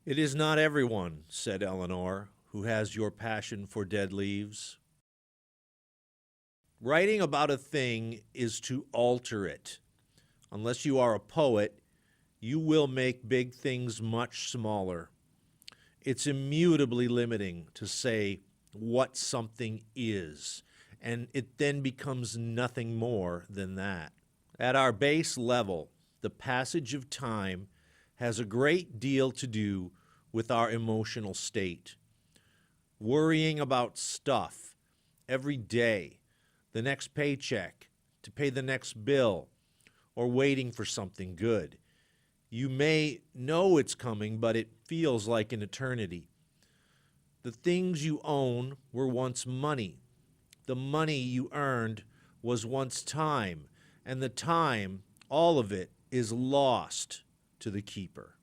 "It is not everyone," said Eleanor, "who has your passion for dead leaves. Writing about a thing is to alter it. Unless you are a poet, you will make big things much smaller. It's immutably limiting to say what something is, and it then becomes nothing more than that. At our base level, the passage of time has a great deal to do with our emotional state. Worrying about stuff every day, the next paycheck, to pay the next bill, or waiting for something good. You may know it's coming, but it feels like an eternity. The things you own were once money. The money you earned was once time, and the time, all of it, is lost to the keeper.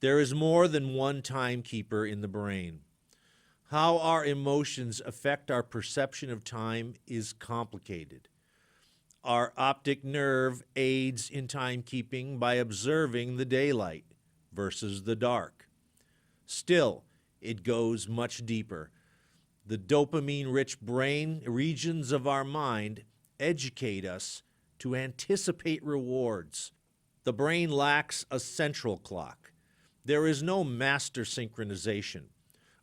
There is more than one timekeeper in the brain. How our emotions affect our perception of time is complicated. Our optic nerve aids in timekeeping by observing the daylight versus the dark. Still, it goes much deeper. The dopamine-rich brain regions of our mind educate us to anticipate rewards. The brain lacks a central clock. There is no master synchronization.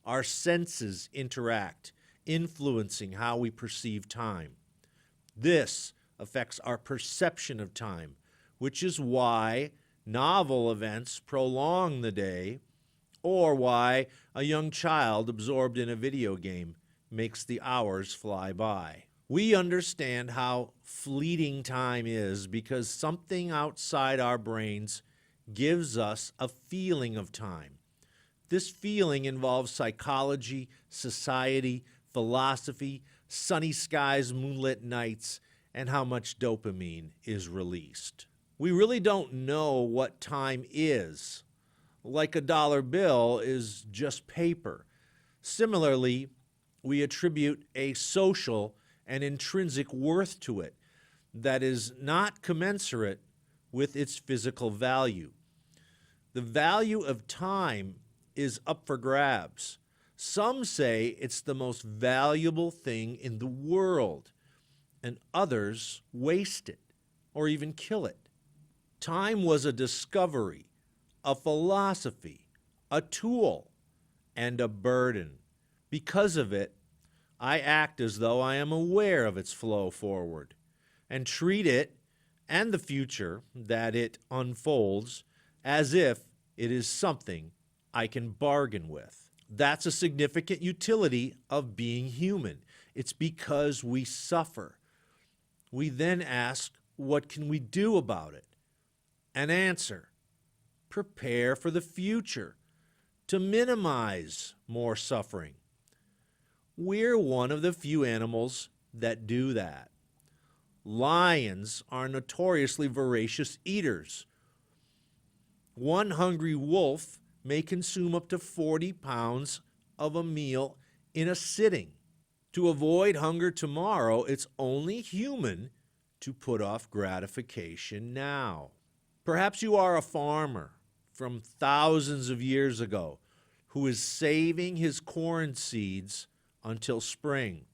Our senses interact, influencing how we perceive time. This affects our perception of time, which is why novel events prolong the day, or why a young child absorbed in a video game makes the hours fly by. We understand how fleeting time is because something outside our brains gives us a feeling of time. This feeling involves psychology, society, philosophy, sunny skies, moonlit nights, and how much dopamine is released. We really don't know what time is. Like a dollar bill is just paper. Similarly, we attribute a social and intrinsic worth to it that is not commensurate with its physical value. The value of time is up for grabs. Some say it's the most valuable thing in the world, and others waste it or even kill it. Time was a discovery, a philosophy, a tool, and a burden. Because of it, I act as though I am aware of its flow forward and treat it and the future that it unfolds as if it is something I can bargain with. That's a significant utility of being human. It's because we suffer. We then ask, what can we do about it? An answer: prepare for the future, to minimize more suffering. We're one of the few animals that do that. Lions are notoriously voracious eaters. One hungry wolf may consume up to 40 pounds of a meal in a sitting. To avoid hunger tomorrow, it's only human to put off gratification now. Perhaps you are a farmer from thousands of years ago who is saving his corn seeds until spring.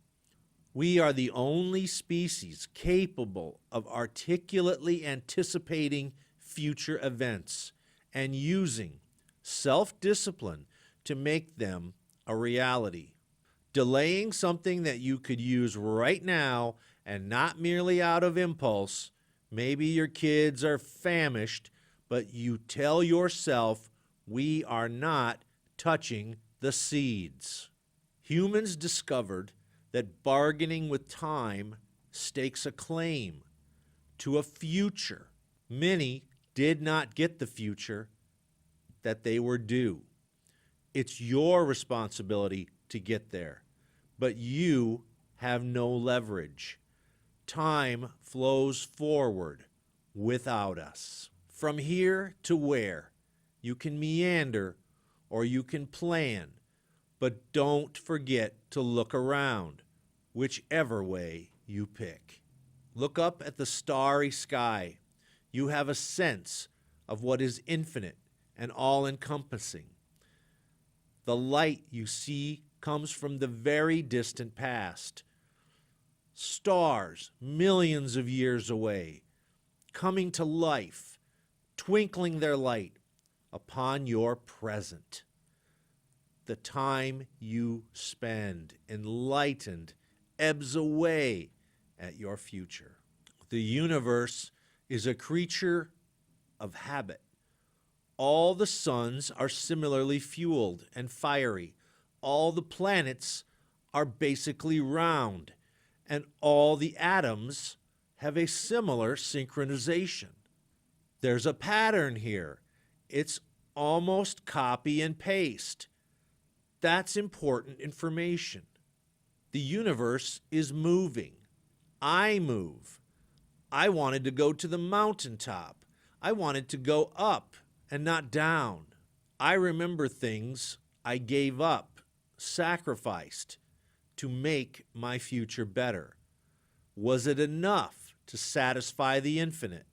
We are the only species capable of articulately anticipating future events and using self-discipline to make them a reality. Delaying something that you could use right now and not merely out of impulse. Maybe your kids are famished, but you tell yourself, we are not touching the seeds. Humans discovered that bargaining with time stakes a claim to a future. Many did not get the future that they were due. It's your responsibility to get there, but you have no leverage. Time flows forward without us. From here to where? You can meander or you can plan, but don't forget to look around, whichever way you pick. Look up at the starry sky. You have a sense of what is infinite and all-encompassing. The light you see comes from the very distant past. Stars millions of years away, coming to life, twinkling their light upon your present. The time you spend enlightened ebbs away at your future. The universe is a creature of habit. All the suns are similarly fueled and fiery. All the planets are basically round, and all the atoms have a similar synchronization. There's a pattern here. It's almost copy and paste. That's important information. The universe is moving. I move. I wanted to go to the mountaintop. I wanted to go up and not down. I remember things I gave up, sacrificed to make my future better. Was it enough to satisfy the infinite?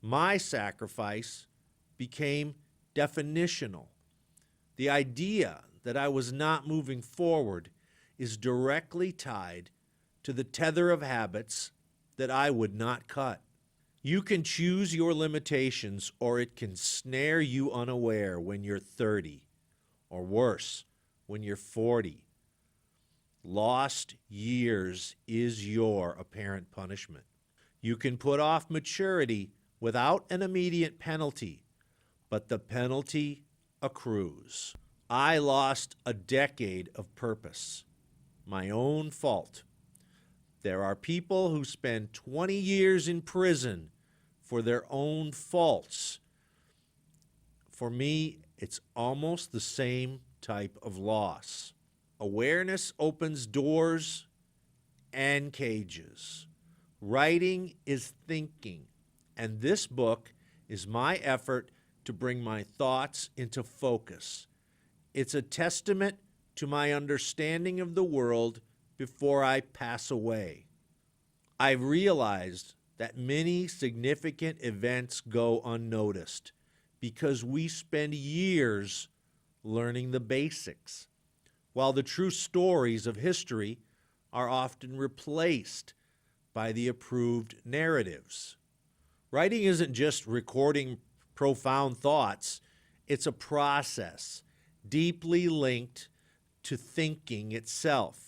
My sacrifice became definitional. The idea that I was not moving forward is directly tied to the tether of habits that I would not cut. You can choose your limitations, or it can snare you unaware when you're 30, or worse, when you're 40. Lost years is your apparent punishment. You can put off maturity without an immediate penalty, but the penalty accrues. I lost a decade of purpose. My own fault. There are people who spend 20 years in prison for their own faults. For me, it's almost the same type of loss. Awareness opens doors and cages. Writing is thinking, and this book is my effort to bring my thoughts into focus. It's a testament to my understanding of the world before I pass away. I've realized that many significant events go unnoticed because we spend years learning the basics, while the true stories of history are often replaced by the approved narratives. Writing isn't just recording profound thoughts, it's a process deeply linked to thinking itself.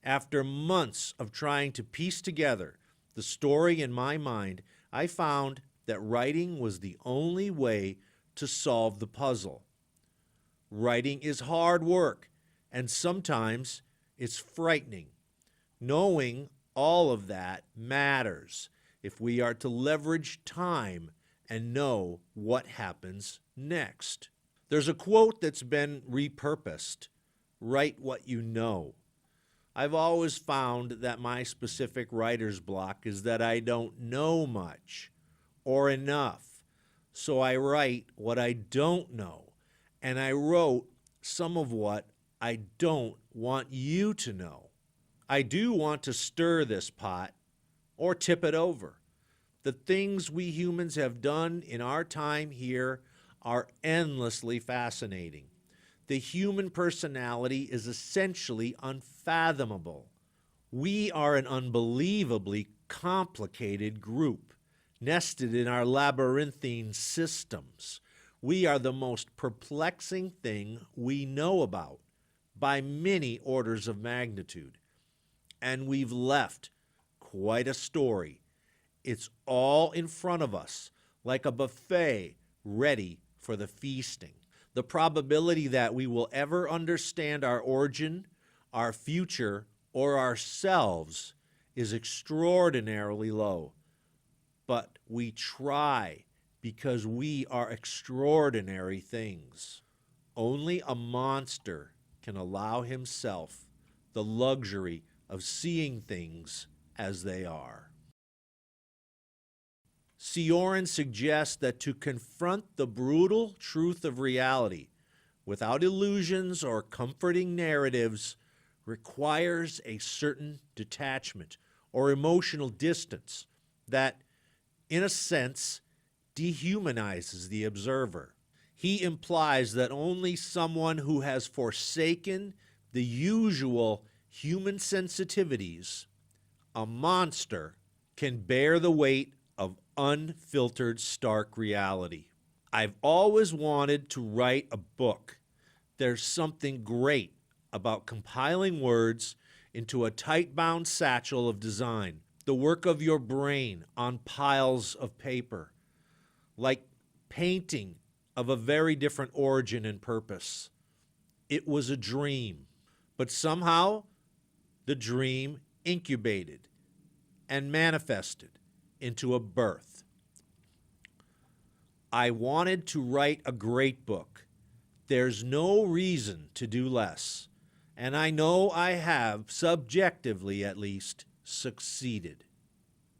After months of trying to piece together the story in my mind, I found that writing was the only way to solve the puzzle. Writing is hard work, and sometimes it's frightening. Knowing all of that matters if we are to leverage time and know what happens next. There's a quote that's been repurposed: write what you know. I've always found that my specific writer's block is that I don't know much or enough, so I write what I don't know, and I wrote some of what I don't want you to know. I do want to stir this pot or tip it over. The things we humans have done in our time here are endlessly fascinating. The human personality is essentially unfathomable. We are an unbelievably complicated group, nested in our labyrinthine systems. We are the most perplexing thing we know about by many orders of magnitude. And we've left quite a story. It's all in front of us, like a buffet ready for the feasting. The probability that we will ever understand our origin, our future, or ourselves is extraordinarily low. But we try because we are extraordinary things. Only a monster can allow himself the luxury of seeing things as they are. Sioran suggests that to confront the brutal truth of reality without illusions or comforting narratives requires a certain detachment or emotional distance that, in a sense, dehumanizes the observer. he implies that only someone who has forsaken the usual human sensitivities, a monster, can bear the weight of unfiltered, stark reality. I've always wanted to write a book. There's something great about compiling words into a tight-bound satchel of design, the work of your brain on piles of paper, like painting of a very different origin and purpose. It was a dream, but somehow the dream incubated and manifested into a birth. I wanted to write a great book. There's no reason to do less, and I know I have, subjectively at least, succeeded.